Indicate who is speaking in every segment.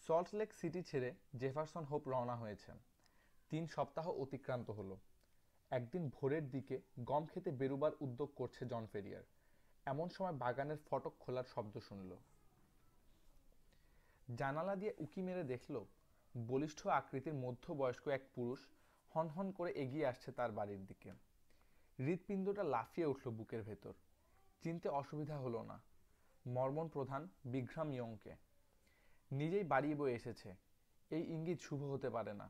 Speaker 1: Salt lake city ছেড়ে Jefferson hope রওনা হয়েছেন। 3 সপ্তাহ অতিক্রান্ত হলো। একদিন ভোরের দিকে গম খেতে বেরুবার উদ্যোগ করছে জন ফেরিয়ার। এমন সময় বাগানের ফটক খোলার শব্দ শুনল। জানালা দিয়ে উঁকি মেরে দেখল বলিষ্ঠ আকৃতির মধ্যবয়স্ক এক পুরুষ হনহন করে এগিয়ে আসছে তার বাড়ির দিকে। হৃৎপিণ্ডটা লাফিয়ে উঠল বুকের ভেতর। চিনতে অসুবিধা হলো না, মর্মন প্রধান বিঘ্রাম ইয়ংকে। নিজেই বাড়ি বয়ে এসেছে, এই ইঙ্গিত শুভ হতে পারে না।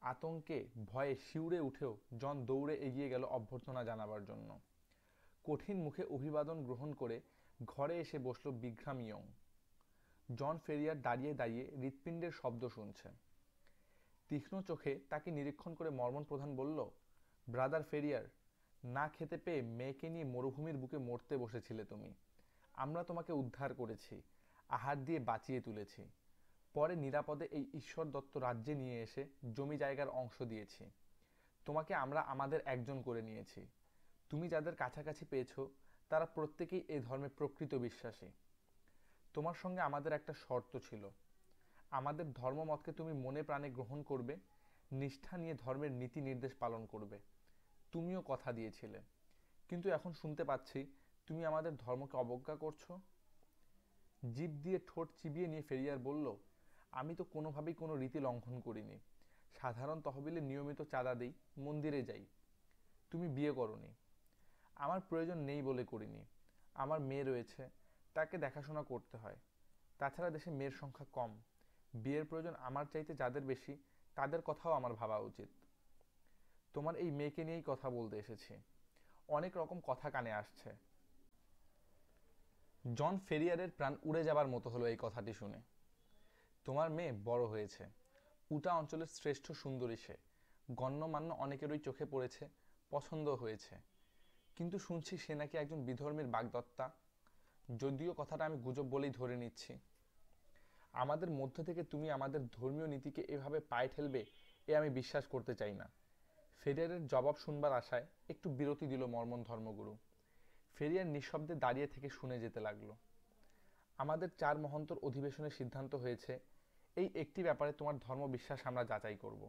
Speaker 1: আতঙ্কে ভয়ে শিউরে উঠেও জন দৌড়ে এগিয়ে গেল অভ্যর্থনা জানাবার জন্য। কঠিন মুখে অভিবাদন গ্রহণ করে ঘরে এসে বসল বিঘ্রাম ইয়ং। জন ফেরিয়ার দাঁড়িয়ে দাঁড়িয়ে হৃৎপিণ্ডের শব্দ শুনছে। তীক্ষ্ণ চোখে তাকে নিরীক্ষণ করে মর্মন প্রধান বলল, ব্রাদার ফেরিয়ার, না খেতে পেয়ে মেয়েকে নিয়ে মরুভূমির বুকে মরতে বসেছিলে তুমি। আমরা তোমাকে উদ্ধার করেছি, আহার দিয়ে বাঁচিয়ে তুলেছি। পরে নিরাপদে এই ঈশ্বর দত্ত রাজ্যে নিয়ে এসে জমি জায়গার অংশ দিয়েছি। তোমাকে আমরা আমাদের একজন করে নিয়েছি। তুমি যাদের কাছাকাছি পেয়েছ তারা প্রত্যেকেই এই ধর্মে প্রকৃত বিশ্বাসী। তোমার সঙ্গে আমাদের একটা শর্ত ছিল, আমাদের ধর্মমতকে তুমি মনে প্রাণে গ্রহণ করবে, নিষ্ঠা নিয়ে ধর্মের নীতি নির্দেশ পালন করবে। তুমিও কথা দিয়েছিলে, কিন্তু এখন শুনতে পাচ্ছি তুমি আমাদের ধর্মকে অবজ্ঞা করছো। জিভ দিয়ে ঠোঁট চিবিয়ে নিয়ে ফেরিয়ার বলল, আমি তো কোনোভাবেই কোনো রীতি লঙ্ঘন করিনি। সাধারণ তহবিলে নিয়মিত চাঁদা দিই, মন্দিরে যাই। তুমি বিয়ে করনি। আমার প্রয়োজন নেই বলে করিনি। আমার মেয়ে রয়েছে, তাকে দেখাশোনা করতে হয়। তাছাড়া দেশে মেয়ের সংখ্যা কম। বিয়ের প্রয়োজন আমার চাইতে যাদের বেশি তাদের কথাও আমার ভাবা উচিত। তোমার এই মেয়েকে নিয়েই কথা বলতে এসেছি। অনেক রকম কথা কানে আসছে। জন ফেরিয়ারের প্রাণ উড়ে যাবার মতো হলো এই কথাটি শুনে। তোমার মেয়ে বড় হয়েছে, উটা অঞ্চলের শ্রেষ্ঠ সুন্দরী সে। গণ্যমান্য অনেকেরই চোখে পড়েছে, পছন্দ হয়েছে। কিন্তু শুনছি সে নাকি একজন বিধর্মীর বাগদত্তা। যদিও কথাটা আমি গুজব বলেই ধরে নিচ্ছি। আমাদের মধ্য থেকে তুমি আমাদের ধর্মীয় নীতিকে এভাবে পায়ে ঠেলবে এ আমি বিশ্বাস করতে চাই না। ফেরিয়ারের জবাব শুনবার আশায় একটু বিরতি দিল মর্মন ধর্মগুরু। ফেরিয়ার নিঃশব্দে দাঁড়িয়ে থেকে শুনে যেতে লাগলো। আমাদের 4 মহন্তর অধিবেশনের সিদ্ধান্ত হয়েছে, এই একটি ব্যাপারে তোমার ধর্মবিশ্বাস আমরা যাচাই করব।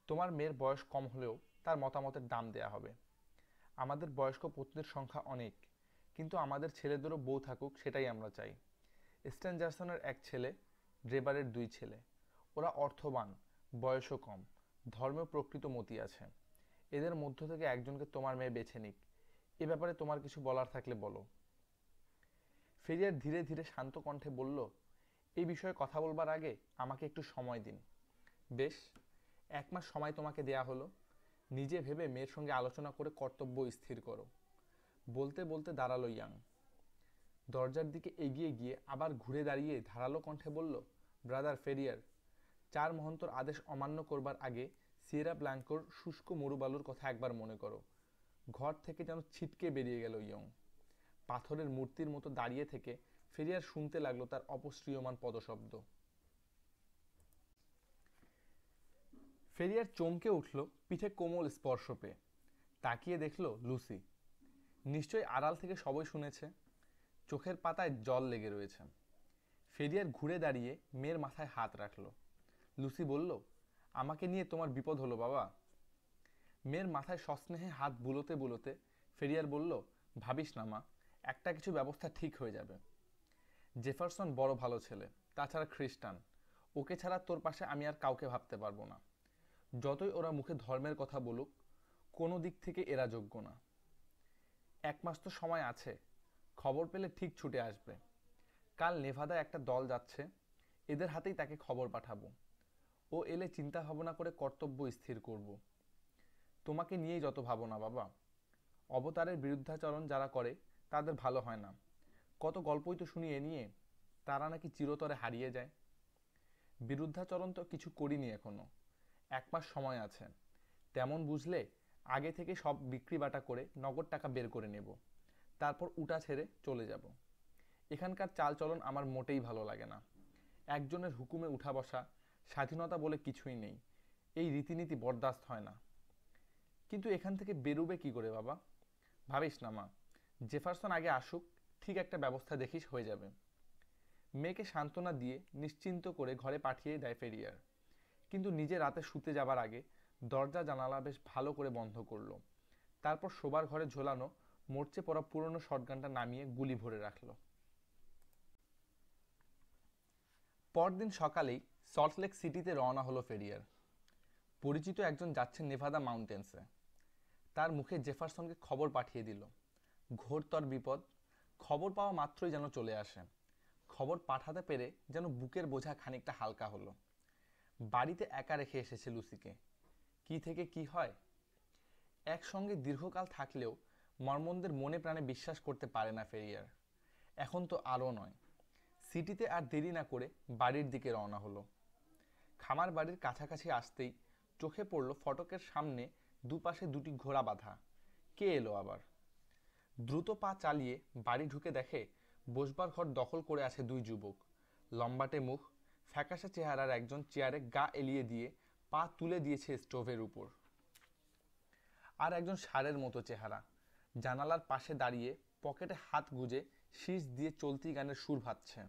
Speaker 1: তোমার মেয়ের বয়স কম হলেও তার মতামতের দাম দেয়া হবে। আমাদের বয়স্ক পত্নীর সংখ্যা অনেক, কিন্তু আমাদের ছেলেদেরও বউ থাকুক সেটাই আমরা চাই। স্ট্যানজারসনের 1 ছেলে, ড্রেবারের 2 ছেলে। ওরা অর্থবান, বয়সও কম, ধর্মেও প্রকৃত মতি আছে। এদের মধ্য থেকে একজনকে তোমার মেয়ে বেছে নিক। এ ব্যাপারে তোমার কিছু বলার থাকলে বলো। ফেরিয়ার ধীরে ধীরে শান্ত কণ্ঠে বলল, এই বিষয়ে কথা বলবার আগে আমাকে একটু সময় দিন। বেশ, 1 মাস সময় তোমাকে দেয়া হলো। নিজে ভেবে মেয়ের সঙ্গে আলোচনা করে কর্তব্য স্থির করো। বলতে বলতে দাঁড়ালো ইয়াং। দরজার দিকে এগিয়ে গিয়ে আবার ঘুরে দাঁড়িয়ে ধারালো কণ্ঠে বলল, ব্রাদার ফেরিয়ার, 4 মহন্তর আদেশ অমান্য করবার আগে সিয়েরা ব্ল্যাঙ্কোর শুষ্ক মরুবালুর কথা একবার মনে করো। ঘর থেকে যেন ছিটকে বেরিয়ে গেল ইয়ং। পাথরের মূর্তির মতো দাঁড়িয়ে থেকে ফেরিয়ার শুনতে লাগলো তার অপসৃয়মান পদশব্দ। ফেরিয়ার চমকে উঠল পিঠে কোমল স্পর্শ পেয়ে। তাকিয়ে দেখল লুসি। নিশ্চয়ই আড়াল থেকে সবই শুনেছে। চোখের পাতায় জল লেগে রয়েছে। ফেরিয়ার ঘুরে দাঁড়িয়ে মেয়ের মাথায় হাত রাখল। লুসি বলল, আমাকে নিয়ে তোমার বিপদ হলো বাবা। মেয়ের মাথায় সস্নেহে হাত বুলোতে বুলোতে ফেরিয়ার বলল, ভাবিস না মা, একটা কিছু ব্যবস্থা ঠিক হয়ে যাবে। জেফারসন বড় ভালো ছেলে, তাছাড়া খ্রিস্টান। ওকে ছাড়া তোর পাশে আমি আর কাউকে ভাবতে পারবো না। যতই ওরা মুখে ধর্মের কথা বলুক, কোনো দিক থেকে এরা যোগ্য না। 1 মাস তো সময় আছে, খবর পেলে ঠিক ছুটে আসবে। কাল নেভাদায় একটা দল যাচ্ছে, এদের হাতেই তাকে খবর পাঠাবো। ও এলে চিন্তা ভাবনা করে কর্তব্য স্থির করব। তোমাকে নিয়েই যত ভাবনা বাবা। অবতারের বিরুদ্ধাচরণ যারা করে তাদের ভালো হয় না। কত গল্পই তো শুনি এ নিয়ে, তারা নাকি চিরতরে হারিয়ে যায়। বিরুদ্ধাচরণ তো কিছু করিনি এখনো। 1 মাস সময় আছে। তেমন বুঝলে আগে থেকে সব বিক্রি বাটা করে নগদ টাকা বের করে নেব। তারপর উটা ছেড়ে চলে যাব। এখানকার চালচলন আমার মোটেই ভালো লাগে না। একজনের হুকুমে উঠা বসা, স্বাধীনতা বলে কিছুই নেই। এই রীতিনীতি বরদাস্ত হয় না। কিন্তু এখান থেকে বেরুবে কি করে বাবা? ভাবিস না মা, জেফারসন আগে আসুক, ঠিক একটা ব্যবস্থা দেখিস হয়ে যাবে। মেয়েকে সান্ত্বনা দিয়ে নিশ্চিন্ত করে ঘরে পাঠিয়ে দেয় ফেরিয়ার। কিন্তু নিজে রাতে শুতে যাবার আগে দরজা জানালা বেশ ভালো করে বন্ধ করলো। তারপর শোবার ঘরে ঝোলানো মরচে পড়া পুরনো শটগানটা নামিয়ে গুলি ভরে রাখলো। পরদিন সকালেই সল্টলেক সিটিতে রওনা হলো ফেরিয়ার। পরিচিত একজন যাচ্ছে নেভাদা মাউন্টেন্সে। তার মুখে জেফারসনকে খবর পাঠিয়ে দিল। ঘোরতর বিপদ। খবর পাওয়া মাত্রই যেন চলে আসে। খবর পাঠাতে পেরে যেন বুকের বোঝা খানিকটা হালকা হলো। বাড়িতে একা রেখে এসেছে লুসিকে। কি থেকে কি হয়। একসঙ্গে দীর্ঘকাল থাকলেও মর্মনদের মনে প্রাণে বিশ্বাস করতে পারে না ফেরিয়ার। এখন তো আরও নয়। সিটিতে আর দেরি না করে বাড়ির দিকে রওনা হলো। খামার বাড়ির কাছাকাছি আসতেই চোখে পড়ল ফটকের সামনে দুপাশে দুটি ঘোড়া বাঁধা। কে এলো আবার। দ্রুত পা চালিয়ে বাড়ি ঢুকে দেখে বসবার ঘর দখল করে আছে দুই যুবক। লম্বাটে মুখ, ফ্যাকাশে চেহারার একজন চেয়ারে গা এলিয়ে দিয়ে পা তুলে দিয়েছে স্টোভের উপর। আর একজন ষাঁড়ের মতো চেহারা, জানালার পাশে দাঁড়িয়ে পকেটে হাত গুজে শীষ দিয়ে চলতি গানের সুর ভাবছে।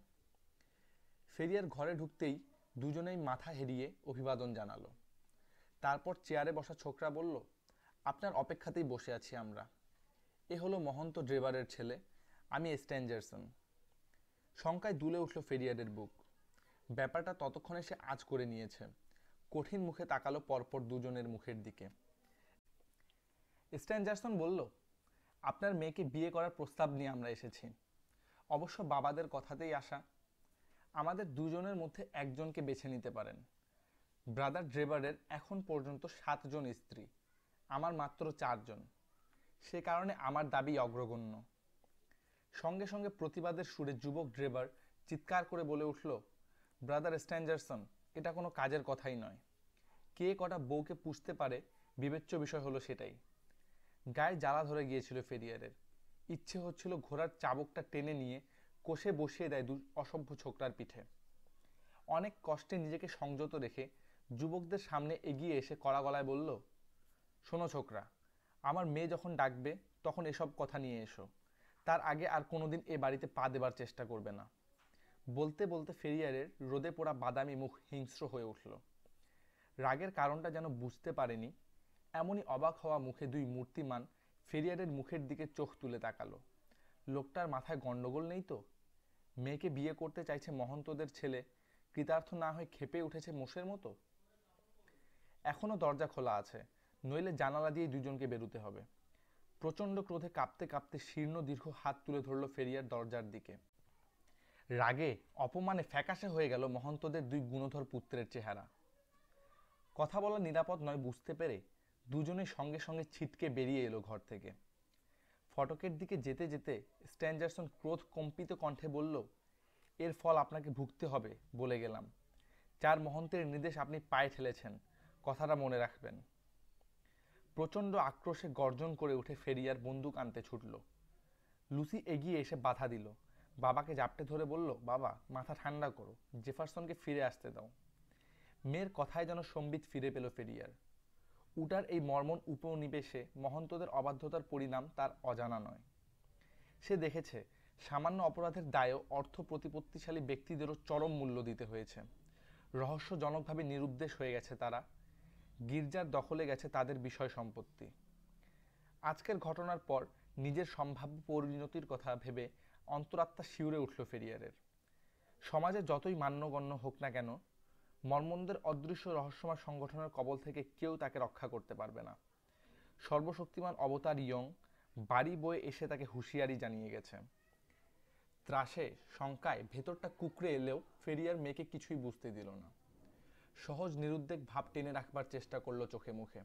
Speaker 1: ফেরিয়ার ঘরে ঢুকতেই দুজনেই মাথা হেরিয়ে অভিবাদন জানালো। তারপর চেয়ারে বসা ছোকরা বলল, আপনার অপেক্ষাতেই বসে আছি আমরা। এ হলো মহন্ত ড্রেভারের ছেলে, আমি স্ট্যাঞ্জারসন। শঙ্কায় দুলে উঠল ফেরিয়ারের বুক। ব্যাপারটা ততক্ষণে সে আঁচ করে নিয়েছে। কঠিন মুখে তাকালো পরপর দুজনের মুখের দিকে। স্ট্যাঞ্জারসন বলল, আপনার মেয়েকে বিয়ে করার প্রস্তাব নিয়ে আমরা এসেছি। অবশ্য বাবাদের কথাতেই আসা। আমাদের দুজনের মধ্যে একজনকে বেছে নিতে পারেন। ব্রাদার ড্রেভারের এখন পর্যন্ত 7 জন স্ত্রী, আমার মাত্র 4 জন। সে কারণে আমার দাবি অগ্রগণ্য। সঙ্গে সঙ্গে প্রতিবাদের সুরে যুবক ড্রেভার চিৎকার করে বলে উঠল, ব্রাদার স্ট্যাঞ্জারসন, এটা কোনো কাজের কথাই নয়। কে কটা বউকে পুষতে পারে বিবেচ্য বিষয় হলো সেটাই। গায়ে জ্বালা ধরে গিয়েছিল ফেরিয়ারের। ইচ্ছে হচ্ছিল ঘোড়ার চাবুকটা টেনে নিয়ে কষে বসিয়ে দেয় অসভ্য ছোকরার পিঠে। অনেক কষ্টে নিজেকে সংযত রেখে যুবকদের সামনে এগিয়ে এসে কড়া গলায় বলল, শোনো ছোকরা, আমার মেয়ে যখন ডাকবে তখন এসব কথা নিয়ে এসো। তার আগে আর কোনোদিন এ বাড়িতে পা দেবার চেষ্টা করবে না। বলতে বলতে ফেরিয়ারের রোদে পোড়া বাদামি মুখ হিংস্র হয়ে উঠল। রাগের কারণটা যেন বুঝতে পারেনি, এমনই অবাক হওয়া মুখে দুই মূর্তিমান ফেরিয়ারের মুখের দিকে চোখ তুলে তাকালো। লোকটার মাথায় গন্ডগোল নেই তো? মেয়েকে বিয়ে করতে চাইছে মহন্তদের ছেলে, কৃতার্থ না হয়ে ক্ষেপে উঠেছে মোষের মতো। এখনো দরজা খোলা আছে, নইলে জানালা দিয়ে দুজনকে বেরুতে হবে। প্রচণ্ড ক্রোধে কাঁপতে কাঁপতে শীর্ণ দীর্ঘ হাত তুলে ধরল ফেরিয়ার দরজার দিকে। রাগে অপমানে ফ্যাকাশে হয়ে গেল মহন্তদের দুই গুণধর পুত্রের চেহারা। কথা বলা নিরাপদ নয় বুঝতে পেরে দুজনের সঙ্গে সঙ্গে ছিটকে বেরিয়ে এলো ঘর থেকে। ফটকের দিকে যেতে যেতে স্ট্যাঞ্জারসন ক্রোধ কম্পিত কণ্ঠে বলল, এর ফল আপনাকে ভুগতে হবে বলে গেলাম। 4 মহন্তের নির্দেশ আপনি পায়ে ঠেলেছেন, কথাটা মনে রাখবেন। প্রচণ্ড আক্রোশে গর্জন করে উঠে ফেরিয়ার বন্দুক আনতে ছুটল। লুসি এগিয়ে এসে বাধা দিল। বাবাকে জাপটে ধরে বলল, বাবা মাথা ঠান্ডা করো, জেফারসনকে ফিরে আসতে দাও। মেয়ের কথায় যেন সম্বিত ফিরে পেল ফেরিয়ার। উটার এই মর্মন উপনিবেশে মহন্তদের অবাধ্যতার পরিণাম তার অজানা নয়। সে দেখেছে সামান্য অপরাধের দায়েও অর্থ প্রতিপত্তিশালী ব্যক্তিদেরও চরম মূল্য দিতে হয়েছে। রহস্যজনকভাবে নিরুদ্দেশ হয়ে গেছে তারা। গির্জার দখলে গেছে তাদের বিষয় সম্পত্তি। আজকের ঘটনার পর নিজের সম্ভাব্য পরিণতির কথা ভেবে অন্তরাত্মা শিউরে উঠল ফেরিয়ারের। সমাজে যতই মান্যগণ্য হোক না কেন, মর্মনদের অদৃশ্য রহস্যময় সংগঠনের কবল থেকে কেউ তাকে রক্ষা করতে পারবে না। সর্বশক্তিমান অবতার ইয়ং বাড়ি বয়ে এসে তাকে হুঁশিয়ারি জানিয়ে গেছে। ত্রাসে শঙ্কায় ভেতরটা কুকড়ে এলেও ফেরিয়ার মেয়েকে কিছুই বুঝতে দিল না। সহজ নিরুদ্বেগ ভাব টেনে রাখবার চেষ্টা করলো চোখে মুখে।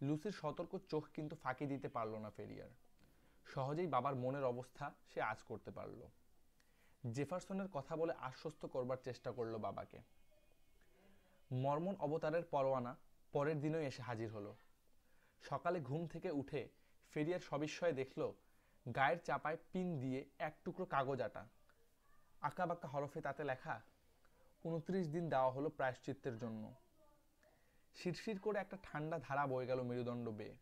Speaker 1: লুসির সতর্ক চোখ কিন্তু ফাঁকি দিতে পারল না ফেরিয়ার। সহজেই বাবার মনের অবস্থা সে আঁচ করতে পারল। জেফারসনের কথা বলে আশ্বস্ত করবার চেষ্টা করলো বাবাকে। মর্মন অবতারের পরোয়ানা পরের দিনই এসে হাজির হলো। সকালে ঘুম থেকে উঠে ফেরিয়ার সবিস্ময়ে দেখল গায়ের চাপায় পিন দিয়ে এক টুকরো কাগজ আটা। আঁকাবাঁকা হরফে তাতে লেখা, 29 দিন দেওয়া হলো প্রায়শ্চিত্তের জন্য। শিরশির করে একটা ঠান্ডা ধারা বয়ে গেল মেরুদণ্ড বেয়ে।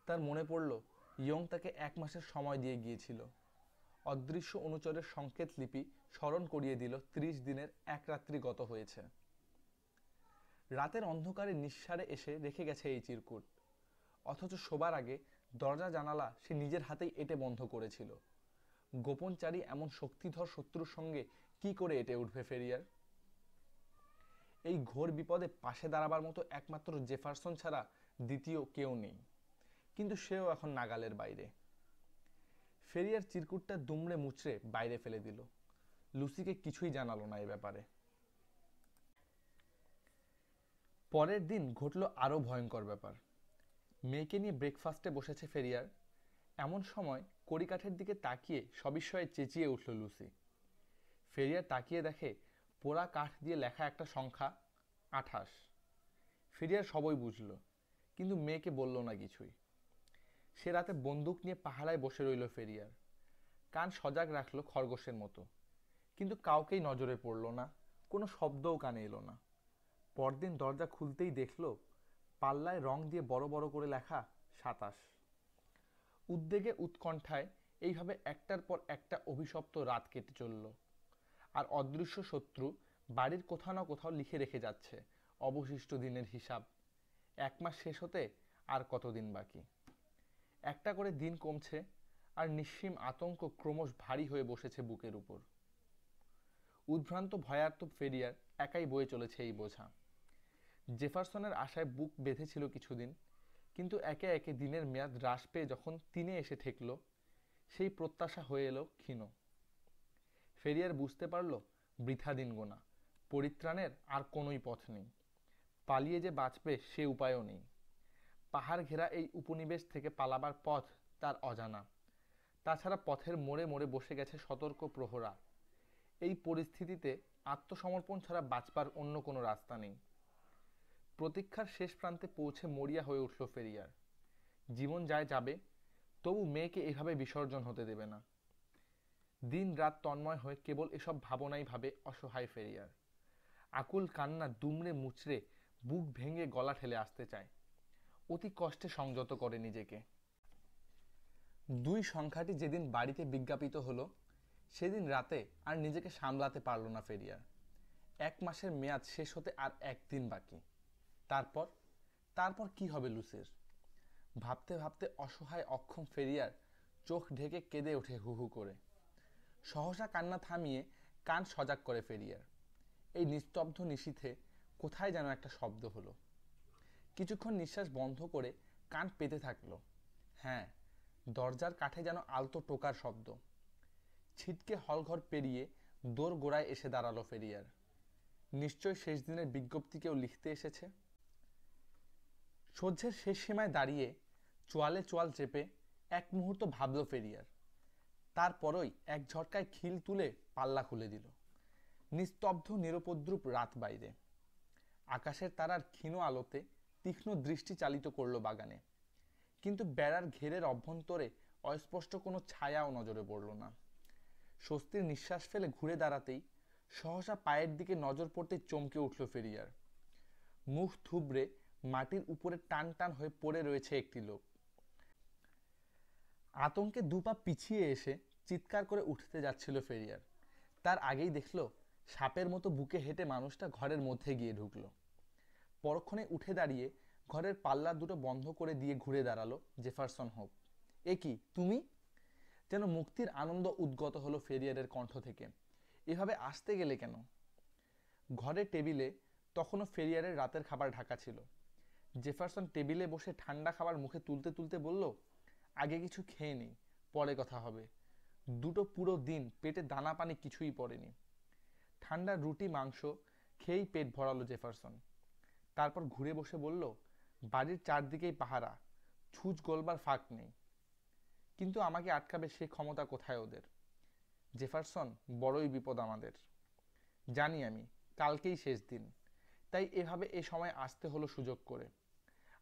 Speaker 1: তার মনে পড়ল ইয়ং তাকে 1 মাসের সময় দিয়ে গিয়েছিল। অদৃশ্য অনুচরের সংকেত লিপি স্মরণ করিয়ে দিল 30 দিনের এক রাত্রি গত হয়েছে। রাতের অন্ধকারে নিঃসাড়ে এসে রেখে গেছে এই চিরকুট, অথচ শোবার আগে দরজা জানালা সে নিজের হাতেই এঁটে বন্ধ করেছিল। গোপনচারী এমন শক্তিধর শত্রুর সঙ্গে কি করে এঁটে উঠবে ফেরিয়ার? এই ঘোর বিপদে পাশে দাঁড়াবার মতো একমাত্র জেফারসন ছাড়া দ্বিতীয় কেউ নেই, কিন্তু সেও এখন নাগালের বাইরে। ফেরিয়ার চিরকুটটা দুমড়ে মুচড়ে বাইরে ফেলে দিল, লুসিকে কিছুই জানালো না এ ব্যাপারে। পরের দিন ঘটল আরো ভয়ঙ্কর ব্যাপার। মেয়েকে নিয়ে ব্রেকফাস্টে বসেছে ফেরিয়ার, এমন সময় কড়িকাঠের দিকে তাকিয়ে সবিস্ময়ে চেঁচিয়ে উঠল লুসি। ফেরিয়ার তাকিয়ে দেখে পোড়া কাঠ দিয়ে লেখা একটা সংখ্যা 28। ফেরিয়ার সবই বুঝল, কিন্তু মেয়েকে বলল না কিছুই। সে রাতে বন্দুক নিয়ে পাহারায় বসে রইল ফেরিয়ার, কান সজাগ রাখলো খরগোশের মতো, কিন্তু কাউকেই নজরে পড়ল না, কোনো শব্দও কানে এলো না। পরদিন দরজা খুলতেই দেখল পাল্লায় রং দিয়ে বড় বড় করে লেখা 27। উদ্বেগে উৎকণ্ঠায় এইভাবে একটার পর একটা অভিশপ্ত রাত কেটে চলল, আর অদৃশ্য শত্রু বাড়ির কোথাও না কোথাও লিখে রেখে যাচ্ছে অবশিষ্ট দিনের হিসাব। 1 মাস শেষ হতে আর কতদিন বাকি। একটা করে দিন কমছে, আর নিঃসীম আতঙ্ক ক্রমশ ভারী হয়ে বসেছে বুকের উপর। উদ্ভ্রান্ত ভয়ার্ত ফেরিয়ার একাই বয়ে চলেছে এই বোঝা। জেফারসনের আশায় বুক বেঁধেছিল কিছুদিন, কিন্তু একে একে দিনের মেয়াদ হ্রাস পেয়ে যখন 3-এ এসে ঠেকল, সেই প্রত্যাশা হয়ে এলো ক্ষীণ। ফেরিয়ার বুঝতে পারল বৃথা দিন গোনা, পরিত্রাণের আর কোনোই পথ নেই। পালিয়ে যে বাঁচবে সে উপায়ও নেই। পাহাড় ঘেরা এই উপনিবেশ থেকে পালাবার পথ তার অজানা। তাছাড়া পথের মোড়ে মোড়ে বসে গেছে সতর্ক প্রহরা। এই পরিস্থিতিতে আত্মসমর্পণ ছাড়া বাঁচবার অন্য কোনো রাস্তা নেই। প্রতীক্ষার শেষ প্রান্তে পৌঁছে মরিয়া হয়ে উঠল ফেরিয়ার। জীবন যায় যাবে, তবু মেয়েকে এভাবে বিসর্জন হতে দেবে না। দিন রাত তন্ময় হয়ে কেবল এসব ভাবনাই ভাবে অসহায় ফেরিয়ার। আকুল কান্না দুমড়ে মুচড়ে বুক ভেঙে গলা ঠেলে আসতে চায়। অতি কষ্টে সংযত করে নিজেকে। 2 সংখ্যাটি যেদিন বাড়িতে বিজ্ঞাপিত হলো, সেদিন রাতে আর নিজেকে সামলাতে পারল না ফেরিয়ার। 1 মাসের মেয়াদ শেষ হতে আর 1 দিন বাকি। তারপর কি হবে লুসির? ভাবতে ভাবতে অসহায় অক্ষম ফেরিয়ার চোখ ঢেকে কেঁদে ওঠে হু হু করে। সহসা কান্না থামিয়ে কান সজাগ করে ফেরিয়ার। এই নিস্তব্ধ নিশীথে কোথায় যেন একটা শব্দ হলো। কিছুক্ষণ নিঃশ্বাস বন্ধ করে কান পেতে থাকলো। হ্যাঁ, দরজার কাঠে যেন আলতো টোকার শব্দ। ছিটকে হলঘর পেরিয়ে দোর গোড়ায় এসে দাঁড়ালো ফেরিয়ার। নিশ্চয় শেষ দিনের বিজ্ঞপ্তি কেউ লিখতে এসেছে। সহ্যের শেষ সীমায় দাঁড়িয়ে চোয়ালে চোয়াল চেপে এক মুহূর্ত ভাবল ফেরিয়ার। তারপরই এক ঝটকায় খিল তুলে পাল্লা খুলে দিল। নিস্তব্ধ নিরুপদ্রূপ রাত বাইরে। আকাশের তারার ক্ষীণ আলোতে তীক্ষ্ণ দৃষ্টি চালিত করল বাগানে, কিন্তু বেড়ার ঘেরের অভ্যন্তরে অস্পষ্ট কোনো ছায়াও নজরে পড়ল না। স্বস্তির নিঃশ্বাস ফেলে ঘুরে দাঁড়াতেই সহসা পায়ের দিকে নজর পড়তে চমকে উঠল ফেরিয়ার। মুখ থুবড়ে মাটির উপরে টান টান হয়ে পড়ে রয়েছে একটি লোক। আতঙ্কে 2 পা পিছিয়ে এসে চিৎকার করে উঠতে যাচ্ছিল ফেরিয়ার। তার আগেই দেখল সাপের মতো বুকে হেঁটে মানুষটা ঘরের মধ্যে গিয়ে ঢুকলো। পরক্ষণে উঠে দাঁড়িয়ে ঘরের পাল্লা দুটো বন্ধ করে দিয়ে ঘুরে দাঁড়ালো জেফারসন হোপ। এ কি, তুমি? যেন মুক্তির আনন্দ উদ্গত হলো ফেরিয়ারের কণ্ঠ থেকে। এভাবে আসতে গেলে কেন? ঘরের টেবিলে তখনও ফেরিয়ারের রাতের খাবার ঢাকা ছিল। জেফারসন টেবিলে বসে ঠান্ডা খাবার মুখে তুলতে তুলতে বলল, আগে কিছু খেয়ে নেই, পরে কথা হবে। দুটো পুরো দিন পেটে দানা পানি কিছুই পড়েনি। ঠান্ডা রুটি মাংস খেয়েই পেট ভরালো জেফারসন। তারপর ঘুরে বসে বলল, বাড়ির চারদিকেই পাহারা, ছুঁচ গলবার ফাঁক নেই, কিন্তু আমাকে আটকাবে সে ক্ষমতা কোথায় ওদের? জেফারসন, বড়ই বিপদ আমাদের। জানি আমি, কালকেই শেষ দিন, তাই এভাবে এ সময় আসতে হলো সুযোগ করে।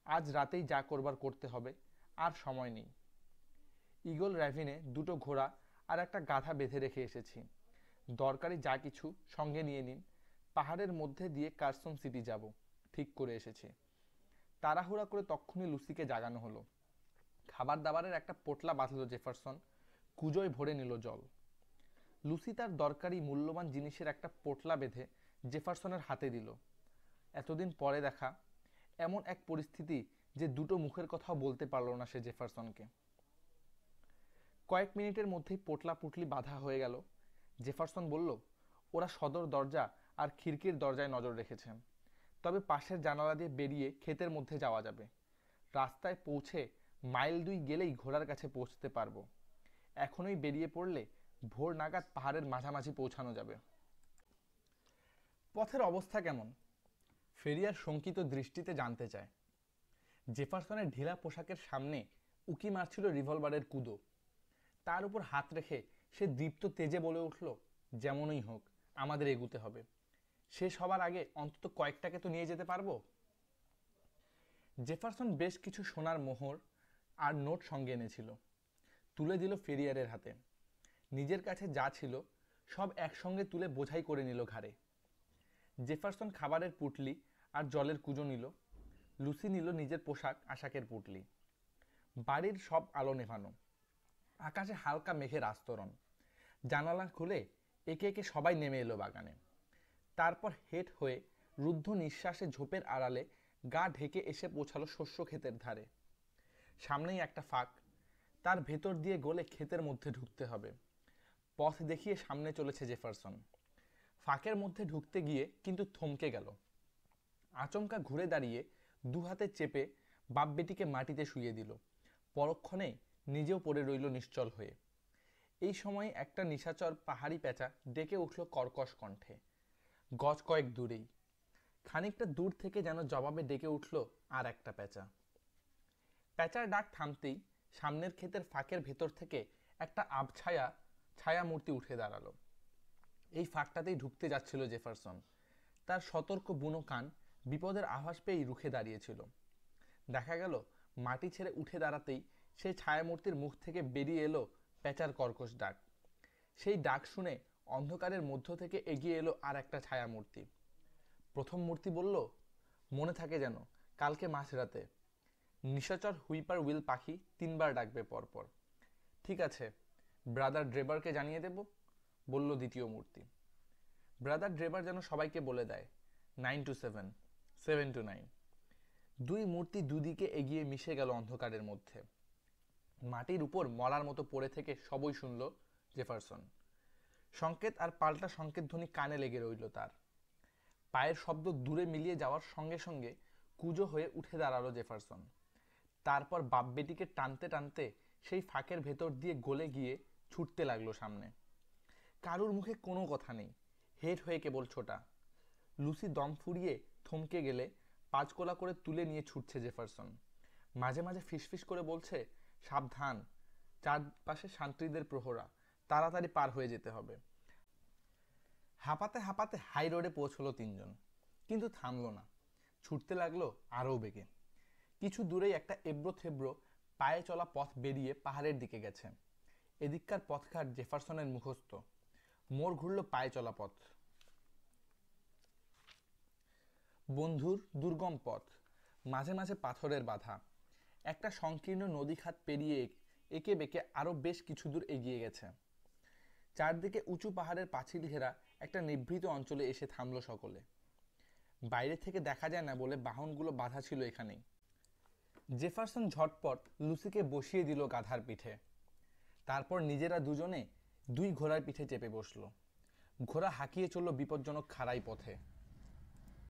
Speaker 1: আজ রাতেই যা করবার করতে হবে, আর সময় নেই। ঈগল র্যাভিনে 2টো ঘোড়া আর একটা গাধা বেঁধে রেখে এসেছি। দরকারি যা কিছু সঙ্গে নিয়ে নিন। পাহাড়ের মধ্যে দিয়ে কারসন সিটি যাব, ঠিক করে এসেছি। তাড়াহুড়া করে তক্ষুনি লুসিকে জাগানো হলো। খাবার দাবারের একটা পোটলা বাঁধল জেফারসন, কুজোয় ভরে নিল জল। লুসি তার দরকারি মূল্যবান জিনিসের একটা পোটলা বেঁধে জেফারসনের হাতে দিল। এতদিন পরে দেখা এমন এক পরিস্থিতি যে দুটো মুখের কথাও বলতে পারল না সে জেফারসনকে। কয়েক মিনিটের মধ্যেই পোটলা পুটলি বাঁধা হয়ে গেল। জেফারসন বলল, ওরা সদর দরজা আর খিড়কির দরজায় নজর রেখেছে, তবে পাশের জানালা দিয়ে বেরিয়ে ক্ষেতের মধ্যে যাওয়া যাবে। রাস্তায় পৌঁছে মাইল 2 গেলেই ঘোড়ার কাছে পৌঁছতে পারবো। এখনই বেরিয়ে পড়লে ভোর নাগাদ পাহাড়ের মাঝামাঝি পৌঁছানো যাবে। পথের অবস্থা কেমন? ফেরিয়ার শঙ্কিত দৃষ্টিতে জানতে চায়। জেফারসনের ঢিলা পোশাকের সামনে উকি মারছিল রিভলভারের কুদো। তার উপর হাত রেখে সে দীপ্ত তেজে বলে উঠল, যেমনই হোক আমাদের এগুতে হবে। শেষ হবার আগে অন্তত কয়েকটাকে তো নিয়ে যেতে পারবো। জেফারসন বেশ কিছু সোনার মোহর আর নোট সঙ্গে এনেছিল, তুলে দিল ফেরিয়ারের হাতে। নিজের কাছে যা ছিল সব একসঙ্গে তুলে বোঝাই করে নিল ঘাড়ে। জেফারসন খাবারের পুটলি আর জলের কুজো নিল। লুসি নিল নিজের পোশাক আশাকের পুটলি। বাড়ির সব আলো নেভানো, আকাশে হালকা মেঘের আস্তরণ। জানালা খুলে একে একে সবাই নেমে এলো বাগানে। তারপর হেঁট হয়ে রুদ্ধ নিঃশ্বাসে ঝোপের আড়ালে গা ঢেকে এসে পৌঁছালো শস্য ক্ষেতের ধারে। সামনেই একটা ফাঁক, তার ভেতর দিয়ে গলে ক্ষেতের মধ্যে ঢুকতে হবে। পথ দেখিয়ে সামনে চলেছে জেফারসন। ফাঁকের মধ্যে ঢুকতে গিয়ে কিন্তু থমকে গেল। আচমকা ঘুরে দাঁড়িয়ে দু হাতে চেপে বাপ বেটিকে মাটিতে শুইয়ে দিল। পরক্ষণে নিজেও পড়ে রইল নিশ্চল হয়ে। এই সময় একটা নিশাচর পাহাড়ি পেঁচা ডেকে উঠল কর্কশ কণ্ঠে, গজ কয়েক দূরেই। খানিকটা দূর থেকে যেন জবাবে ডেকে উঠল আর একটা পেঁচা। পেঁচার ডাক থামতেই সামনের ক্ষেতের ফাঁকের ভেতর থেকে একটা আবছায়া ছায়ামূর্তি উঠে দাঁড়ালো। এই ফাঁকটাতেই ঢুকতে যাচ্ছিল জেফারসন। তার সতর্ক বুনো কান বিপদের আভাস পেয়েই রুখে দাঁড়িয়েছিল। দেখা গেল মাটি ছেড়ে উঠে দাঁড়াতেই সেই ছায়ামূর্তির মুখ থেকে বেরিয়ে এলো পেঁচার কর্কশ ডাক। সেই ডাক শুনে অন্ধকারের মধ্য থেকে এগিয়ে এলো আর একটা ছায়ামূর্তি। প্রথম মূর্তি বলল, মনে থাকে যেন কালকে মাঝরাতে নিশাচর হুইপার উইল পাখি 3 বার ডাকবে পরপর। ঠিক আছে, ব্রাদার ড্রেবারকে জানিয়ে দেব, বলল দ্বিতীয় মূর্তি। ব্রাদার ড্রেবার যেন সবাইকে বলে দেয়, 9 to 7, 7 to 9। দুই মূর্তি দুদিকে এগিয়ে মিশে গেল অন্ধকারের মধ্যে। মাটির উপর মলার মতো পড়ে থেকে সবই শুনল জেফারসন। সংকেত আর পাল্টা সংকেত ধ্বনি কানে লেগে রইল তার। পায়ের শব্দ দূরে মিলিয়ে যাওয়ার সঙ্গে সঙ্গে কুজো হয়ে উঠে দাঁড়ালো জেফারসন। তারপর বাপ বেটিকে টানতে টানতে সেই ফাঁকের ভেতর দিয়ে গলে গিয়ে ছুটতে লাগলো সামনে। কারুর মুখে কোনো কথা নেই, হেট হয়ে কেবল ছোটা। লুসি দম ফুরিয়ে থমকে গেলে পাঁচকোলা করে তুলে নিয়ে ছুটছে জেফারসন। মাঝে মাঝে ফিসফিস করে বলছে, সাবধান, চারপাশে শান্তিদের প্রহরা, তাড়াতাড়ি পার হয়ে যেতে হবে। হাঁপাতে হাঁপাতে হাই রোডে পৌঁছলো 3 জন, কিন্তু থামলো না, ছুটতে লাগলো আরও বেগে। কিছু দূরেই একটা এবড়ো থেবড়ো পায়ে চলা পথ বেরিয়ে পাহাড়ের দিকে গেছে। এদিককার পথঘাট জেফারসনের মুখস্থ। মোড় ঘুরল পায়ে চলা পথ। বন্ধুর দুর্গম পথ, মাঝে মাঝে পাথরের বাধা। একটা সংকীর্ণ নদীখাত পেরিয়ে একে বেঁকে আরো বেশ কিছু দূর এগিয়ে গেছে। চারদিকে উঁচু পাহাড়ের পাঁচিল ঘেরা একটা নিভৃত অঞ্চলে এসে থামলো সকলে। বাইরে থেকে দেখা যায় না বলে বাহনগুলো বাঁধা ছিল এখানেই। জেফারসন ঝটপট লুসিকে বসিয়ে দিল গাধার পিঠে। তারপর নিজেরা দুজনে 2 ঘোড়ার পিঠে চেপে বসলো। ঘোড়া হাঁকিয়ে চলল বিপজ্জনক খাড়াই পথে।